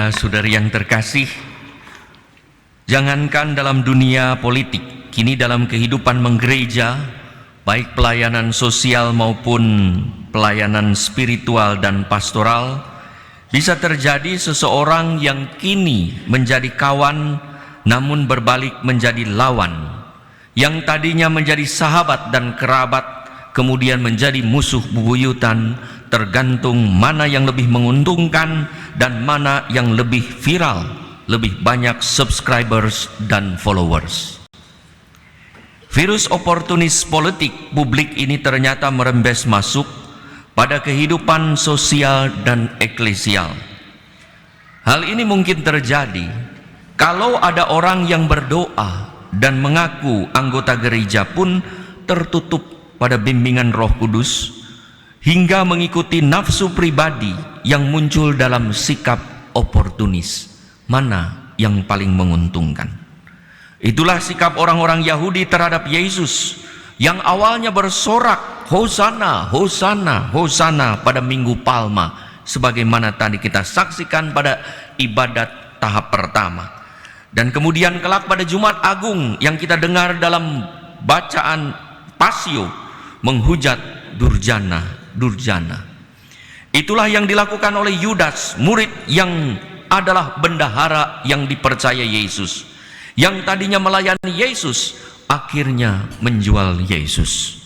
Saudara-saudari yang terkasih, jangankan dalam dunia politik, kini dalam kehidupan menggereja, baik pelayanan sosial maupun pelayanan spiritual dan pastoral, bisa terjadi seseorang yang kini menjadi kawan namun berbalik menjadi lawan, yang tadinya menjadi sahabat dan kerabat kemudian menjadi musuh bebuyutan, tergantung mana yang lebih menguntungkan dan mana yang lebih viral, lebih banyak subscribers dan followers. Virus oportunis politik publik ini ternyata merembes masuk pada kehidupan sosial dan eklesial. Hal ini mungkin terjadi kalau ada orang yang berdoa dan mengaku anggota gereja pun tertutup pada bimbingan Roh Kudus, hingga mengikuti nafsu pribadi yang muncul dalam sikap oportunis. Mana yang paling menguntungkan? Itulah sikap orang-orang Yahudi terhadap Yesus yang awalnya bersorak Hosana, Hosana, Hosana pada Minggu Palma, sebagaimana tadi kita saksikan pada ibadat tahap pertama. Dan kemudian kelak pada Jumat Agung yang kita dengar dalam bacaan Pasio, menghujat Durjana. Itulah yang dilakukan oleh Yudas, murid yang adalah bendahara yang dipercaya Yesus, yang tadinya melayani Yesus, akhirnya menjual Yesus.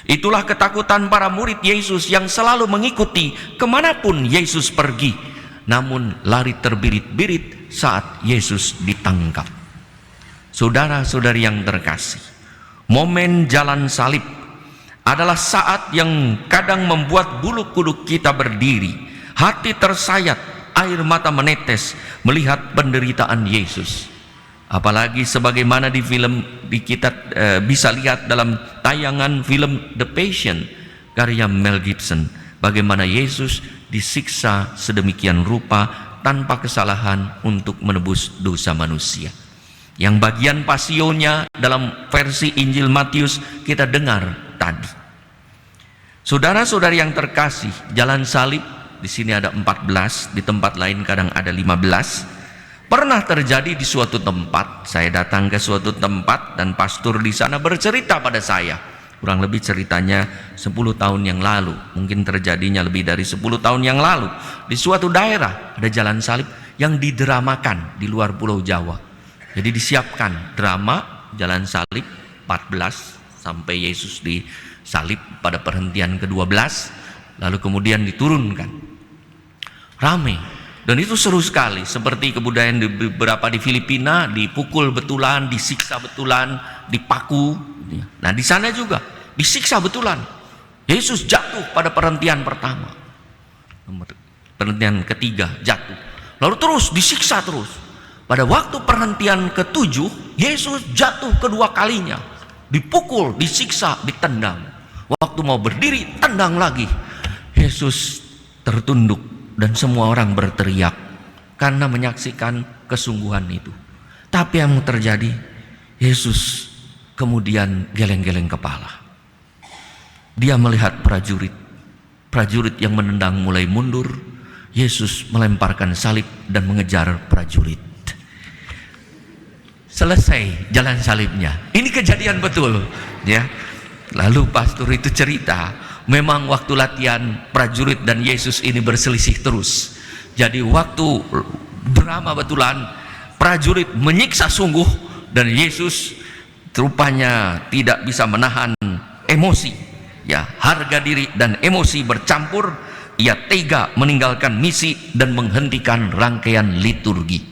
Itulah ketakutan para murid Yesus yang selalu mengikuti kemanapun Yesus pergi, namun lari terbirit-birit saat Yesus ditangkap. Saudara-saudari yang terkasih, momen jalan salib adalah saat yang kadang membuat bulu kuduk kita berdiri, hati tersayat, air mata menetes melihat penderitaan Yesus. Apalagi sebagaimana di film kita bisa lihat dalam tayangan film The Passion karya Mel Gibson, bagaimana Yesus disiksa sedemikian rupa tanpa kesalahan untuk menebus dosa manusia. Yang bagian pasionya dalam versi Injil Matius kita dengar tadi. Saudara-saudari yang terkasih, jalan salib di sini ada 14, di tempat lain kadang ada 15. Pernah terjadi di suatu tempat, saya datang ke suatu tempat dan pastor di sana bercerita pada saya. Kurang lebih ceritanya 10 tahun yang lalu, mungkin terjadinya lebih dari 10 tahun yang lalu. Di suatu daerah ada jalan salib yang didramakan di luar Pulau Jawa. Jadi disiapkan drama jalan salib 14 sampai Yesus disalib pada perhentian ke-12, lalu kemudian diturunkan. Ramai, dan itu seru sekali, seperti kebudayaan di beberapa di Filipina, dipukul betulan, disiksa betulan, dipaku. Nah di sana juga disiksa betulan. Yesus jatuh pada perhentian pertama, perhentian ketiga jatuh, lalu terus disiksa terus. Pada waktu perhentian ke-7, Yesus jatuh kedua kalinya, dipukul, disiksa, ditendang. Waktu mau berdiri, tendang lagi. Yesus tertunduk dan semua orang berteriak karena menyaksikan kesungguhan itu. Tapi yang terjadi, Yesus kemudian geleng-geleng kepala. Dia melihat prajurit yang menendang mulai mundur. Yesus melemparkan salib dan mengejar prajurit. Selesai jalan salibnya. Ini kejadian betul, ya. Lalu pastor itu cerita, memang waktu latihan prajurit dan Yesus ini berselisih terus. Jadi waktu drama betulan, prajurit menyiksa sungguh dan Yesus rupanya tidak bisa menahan emosi. Ya, harga diri dan emosi bercampur, ia tega meninggalkan misi dan menghentikan rangkaian liturgi.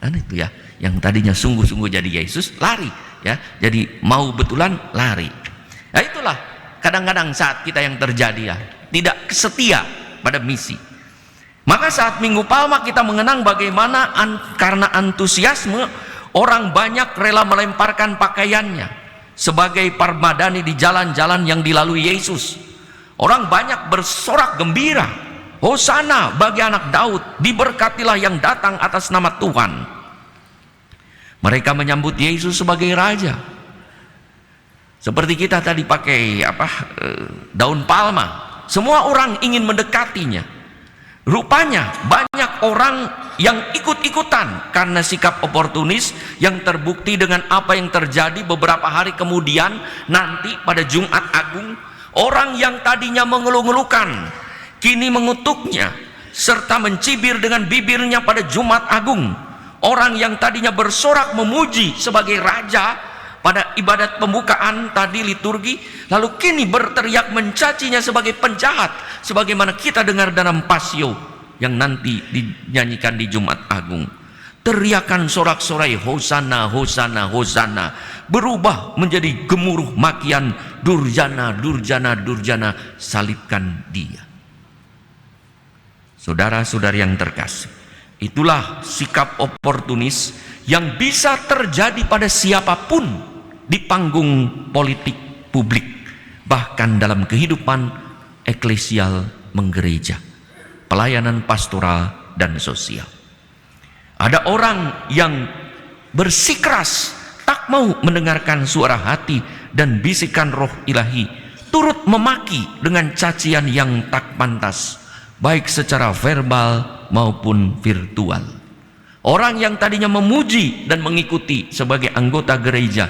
Dan itu ya, yang tadinya sungguh-sungguh jadi Yesus lari, ya, jadi mau betulan lari. Nah itulah kadang-kadang saat kita yang terjadi, ya, tidak setia pada misi. Maka saat Minggu Palma kita mengenang bagaimana karena antusiasme orang banyak rela melemparkan pakaiannya sebagai permadani di jalan-jalan yang dilalui Yesus. Orang banyak bersorak gembira, Hosana bagi anak Daud, diberkatilah yang datang atas nama Tuhan. Mereka menyambut Yesus sebagai raja. Seperti kita tadi pakai daun palma. Semua orang ingin mendekatinya. Rupanya banyak orang yang ikut-ikutan karena sikap oportunis yang terbukti dengan apa yang terjadi beberapa hari kemudian nanti pada Jumat Agung. Orang yang tadinya mengeluh-ngeluhkan kini mengutuknya serta mencibir dengan bibirnya pada Jumat Agung. Orang yang tadinya bersorak memuji sebagai raja pada ibadat pembukaan tadi liturgi, lalu kini berteriak mencacinya sebagai penjahat, sebagaimana kita dengar dalam Pasio yang nanti dinyanyikan di Jumat Agung. Teriakan sorak-sorai Hosana, Hosana, Hosana berubah menjadi gemuruh makian, Durjana, Durjana, Durjana, salibkan dia. Saudara-saudari yang terkasih, itulah sikap oportunis yang bisa terjadi pada siapapun di panggung politik publik, bahkan dalam kehidupan eklesial menggereja, pelayanan pastoral dan sosial. Ada orang yang bersikeras tak mau mendengarkan suara hati dan bisikan roh ilahi, turut memaki dengan cacian yang tak pantas, baik secara verbal maupun virtual. Orang yang tadinya memuji dan mengikuti sebagai anggota gereja,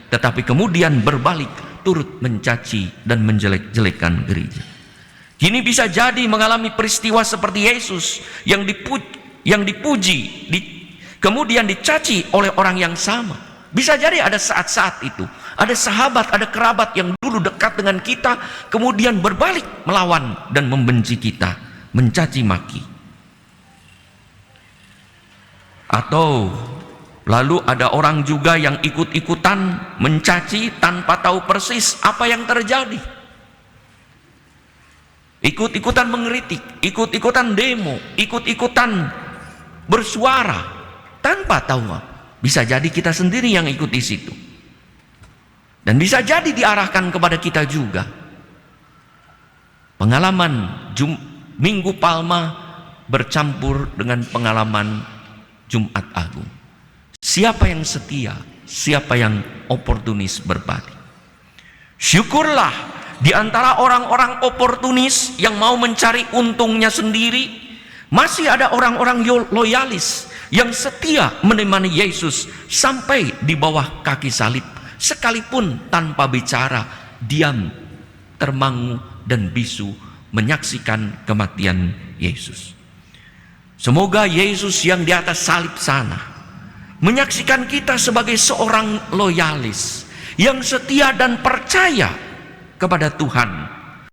tetapi kemudian berbalik turut mencaci dan menjelek-jelekan gereja. Kini bisa jadi mengalami peristiwa seperti Yesus yang dipuji, kemudian dicaci oleh orang yang sama. Bisa jadi ada saat-saat itu, ada sahabat, ada kerabat yang dulu dekat dengan kita, kemudian berbalik melawan dan membenci kita, mencaci maki. Atau lalu ada orang juga yang ikut-ikutan mencaci tanpa tahu persis apa yang terjadi. Ikut-ikutan mengkritik, ikut-ikutan demo, ikut-ikutan bersuara tanpa tahu. Bisa jadi kita sendiri yang ikut di situ. Dan bisa jadi diarahkan kepada kita juga. Pengalaman Minggu Palma bercampur dengan pengalaman Jumat Agung. Siapa yang setia, siapa yang oportunis berbalik. Syukurlah di antara orang-orang oportunis yang mau mencari untungnya sendiri, masih ada orang-orang loyalis yang setia menemani Yesus sampai di bawah kaki salib, sekalipun tanpa bicara, diam, termangu dan bisu menyaksikan kematian Yesus. Semoga Yesus yang di atas salib sana menyaksikan kita sebagai seorang loyalis yang setia dan percaya kepada Tuhan,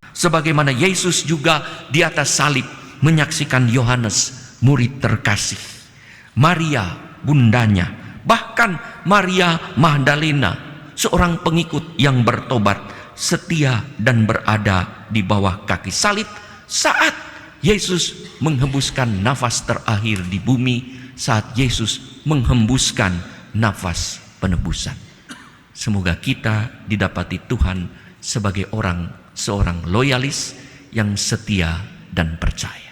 sebagaimana Yesus juga di atas salib menyaksikan Yohanes, murid terkasih, Maria bundanya, bahkan Maria Magdalena, seorang pengikut yang bertobat, setia dan berada di bawah kaki salib saat Yesus menghembuskan nafas terakhir di bumi, saat Yesus menghembuskan nafas penebusan. Semoga kita didapati Tuhan sebagai seorang loyalis yang setia dan percaya.